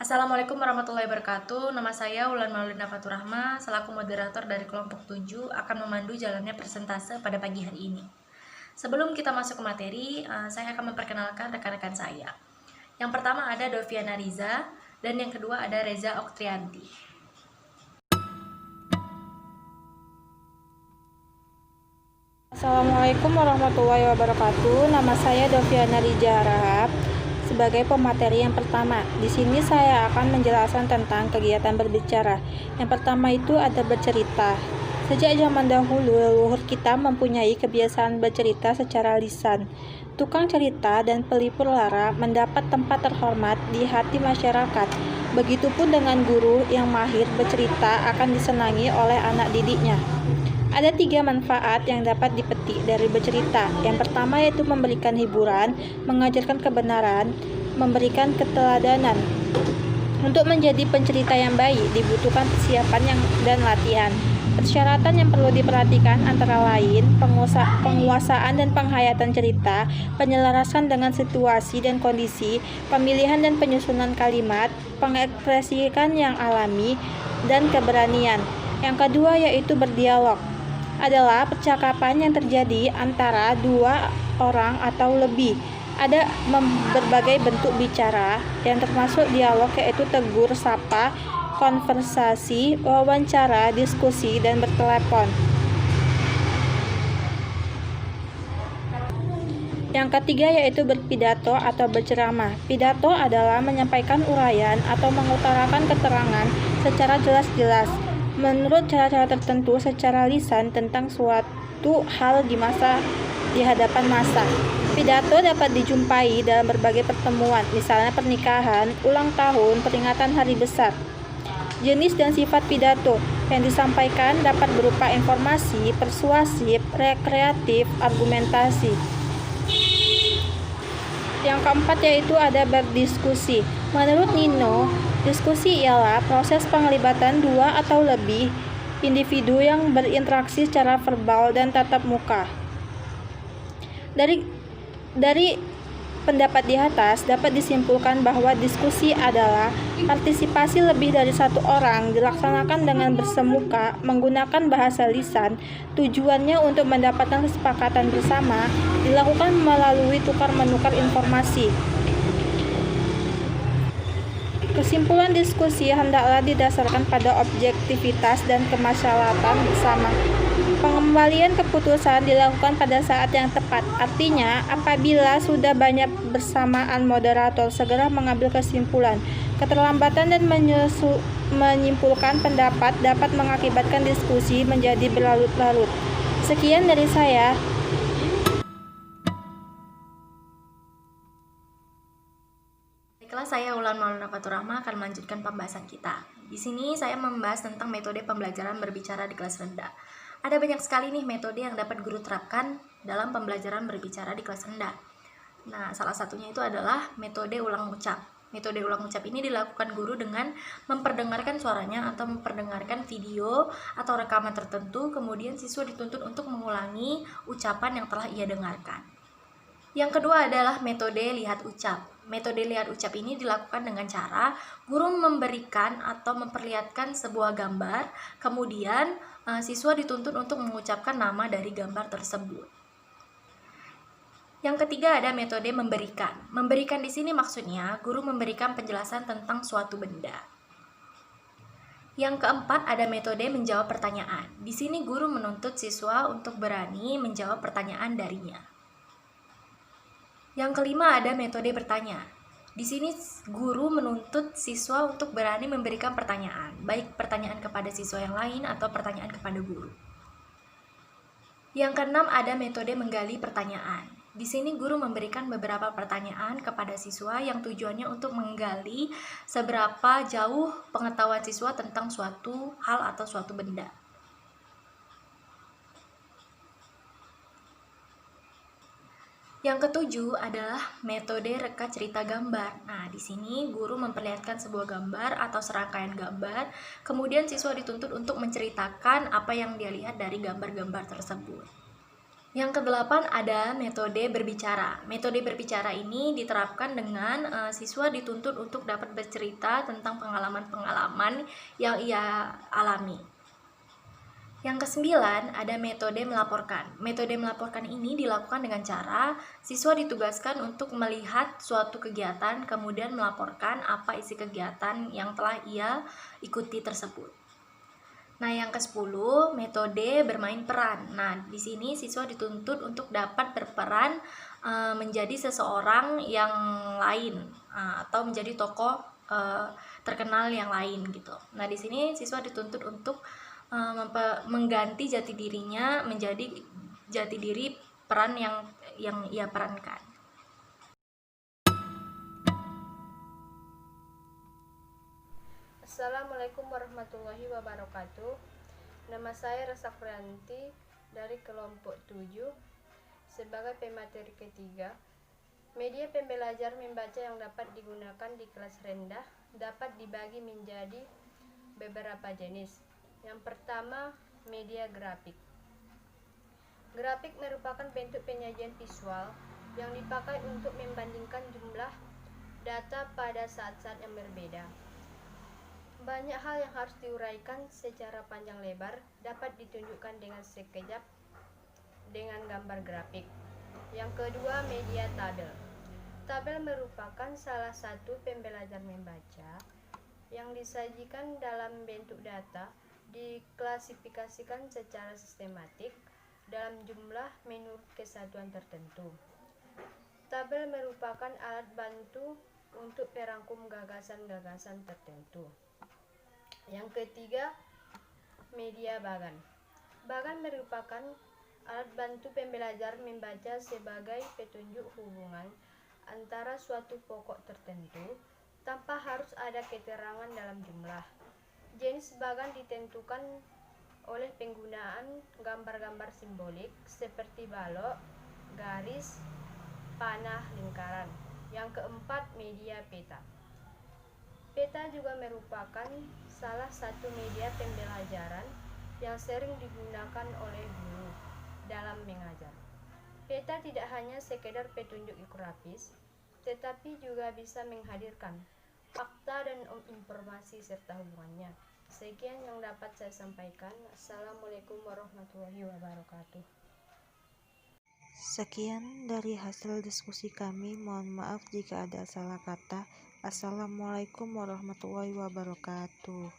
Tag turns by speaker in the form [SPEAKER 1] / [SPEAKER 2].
[SPEAKER 1] Assalamualaikum warahmatullahi wabarakatuh. Nama saya Wulan Maulina Faturahma, selaku moderator dari kelompok 7 akan memandu jalannya persentase pada pagi hari ini. Sebelum kita masuk ke materi, saya akan memperkenalkan rekan-rekan saya. Yang pertama ada Doviana Riza, dan yang kedua ada Reza Oktrianti.
[SPEAKER 2] Assalamualaikum warahmatullahi wabarakatuh. Nama saya Doviana Riza Rahab sebagai pemateri yang pertama. Di sini saya akan menjelaskan tentang kegiatan berbicara. Yang pertama itu ada bercerita. Sejak zaman dahulu, leluhur kita mempunyai kebiasaan bercerita secara lisan. Tukang cerita dan pelipur lara mendapat tempat terhormat di hati masyarakat. Begitupun dengan guru yang mahir bercerita akan disenangi oleh anak didiknya. Ada 3 manfaat yang dapat dipetik dari bercerita. Yang pertama yaitu memberikan hiburan, mengajarkan kebenaran, memberikan keteladanan. Untuk menjadi pencerita yang baik dibutuhkan persiapan dan latihan. Persyaratan yang perlu diperhatikan antara lain penguasaan dan penghayatan cerita, penyelarasan dengan situasi dan kondisi, pemilihan dan penyusunan kalimat, pengekspresikan yang alami, dan keberanian. Yang kedua yaitu berdialog. Adalah percakapan yang terjadi antara 2 orang atau lebih. Ada berbagai bentuk bicara yang termasuk dialog yaitu tegur, sapa, konversasi, wawancara, diskusi, dan bertelepon. Yang ketiga yaitu berpidato atau berceramah. Pidato adalah menyampaikan uraian atau mengutarakan keterangan secara jelas-jelas menurut cara-cara tertentu secara lisan tentang suatu hal di hadapan massa. Pidato dapat dijumpai dalam berbagai pertemuan, misalnya pernikahan, ulang tahun, peringatan hari besar. Jenis dan sifat pidato yang disampaikan dapat berupa informasi, persuasif, rekreatif, argumentasi. Yang keempat yaitu ada berdiskusi. Menurut Nino, diskusi ialah proses penglibatan 2 atau lebih individu yang berinteraksi secara verbal dan tatap muka. Dari pendapat di atas dapat disimpulkan bahwa diskusi adalah partisipasi lebih dari 1 orang dilaksanakan dengan bersemuka menggunakan bahasa lisan. Tujuannya untuk mendapatkan kesepakatan bersama, dilakukan melalui tukar-menukar informasi. Kesimpulan diskusi hendaklah didasarkan pada objektivitas dan kemaslahatan bersama. Pengembalian keputusan dilakukan pada saat yang tepat. Artinya, apabila sudah banyak bersamaan, moderator segera mengambil kesimpulan. Keterlambatan dan menyimpulkan pendapat dapat mengakibatkan diskusi menjadi berlarut-larut. Sekian dari saya.
[SPEAKER 1] Baiklah, saya Wulan Maulina Faturahma akan melanjutkan pembahasan kita. Di sini saya membahas tentang metode pembelajaran berbicara di kelas rendah. Ada banyak sekali nih metode yang dapat guru terapkan dalam pembelajaran berbicara di kelas rendah. Nah, salah satunya itu adalah metode ulang ucap. Metode ulang ucap ini dilakukan guru dengan memperdengarkan suaranya atau memperdengarkan video atau rekaman tertentu, kemudian siswa dituntut untuk mengulangi ucapan yang telah ia dengarkan. Yang kedua adalah metode lihat ucap. Metode lihat ucap ini dilakukan dengan cara guru memberikan atau memperlihatkan sebuah gambar, kemudian siswa dituntut untuk mengucapkan nama dari gambar tersebut. Yang ketiga ada metode memberikan. Memberikan di sini maksudnya guru memberikan penjelasan tentang suatu benda. Yang keempat ada metode menjawab pertanyaan. Di sini guru menuntut siswa untuk berani menjawab pertanyaan darinya. Yang kelima ada metode bertanya. Di sini guru menuntut siswa untuk berani memberikan pertanyaan, baik pertanyaan kepada siswa yang lain atau pertanyaan kepada guru. Yang keenam ada metode menggali pertanyaan. Di sini guru memberikan beberapa pertanyaan kepada siswa yang tujuannya untuk menggali seberapa jauh pengetahuan siswa tentang suatu hal atau suatu benda. Yang ketujuh adalah metode reka cerita gambar. Nah, di sini guru memperlihatkan sebuah gambar atau serangkaian gambar, kemudian siswa dituntut untuk menceritakan apa yang dia lihat dari gambar-gambar tersebut. Yang kedelapan ada metode berbicara. Metode berbicara ini diterapkan dengan siswa dituntut untuk dapat bercerita tentang pengalaman-pengalaman yang ia alami. Yang kesembilan ada metode melaporkan. Metode melaporkan ini dilakukan dengan cara siswa ditugaskan untuk melihat suatu kegiatan kemudian melaporkan apa isi kegiatan yang telah ia ikuti tersebut. Nah, yang ke-10 metode bermain peran. Nah, di sini siswa dituntut untuk dapat berperan menjadi seseorang yang lain atau menjadi tokoh terkenal yang lain gitu. Nah, di sini siswa dituntut untuk mengganti jati dirinya menjadi jati diri peran yang ia perankan.
[SPEAKER 3] Assalamualaikum warahmatullahi wabarakatuh. Nama saya Rasa Frianti dari kelompok 7 sebagai pemateri ketiga. Media pembelajar membaca yang dapat digunakan di kelas rendah dapat dibagi menjadi beberapa jenis. Yang pertama, media grafik. Grafik merupakan bentuk penyajian visual yang dipakai untuk membandingkan jumlah data pada saat-saat yang berbeda. Banyak hal yang harus diuraikan secara panjang lebar dapat ditunjukkan dengan sekejap dengan gambar grafik. Yang kedua, media tabel. Tabel merupakan salah satu pembelajar membaca yang disajikan dalam bentuk data diklasifikasikan secara sistematik dalam jumlah menurut kesatuan tertentu. Tabel merupakan alat bantu untuk perangkum gagasan-gagasan tertentu. Yang ketiga, media bagan. Bagan merupakan alat bantu pembelajar membaca sebagai petunjuk hubungan antara suatu pokok tertentu tanpa harus ada keterangan dalam jumlah. Jenis bagan ditentukan oleh penggunaan gambar-gambar simbolik seperti balok, garis, panah, lingkaran. Yang keempat, media peta. Peta juga merupakan salah satu media pembelajaran yang sering digunakan oleh guru dalam mengajar. Peta tidak hanya sekedar petunjuk grafis, tetapi juga bisa menghadirkan fakta dan informasi serta hubungannya. Sekian yang dapat saya sampaikan. Assalamualaikum warahmatullahi wabarakatuh.
[SPEAKER 2] Sekian dari hasil diskusi kami. Mohon maaf jika ada salah kata. Assalamualaikum warahmatullahi wabarakatuh.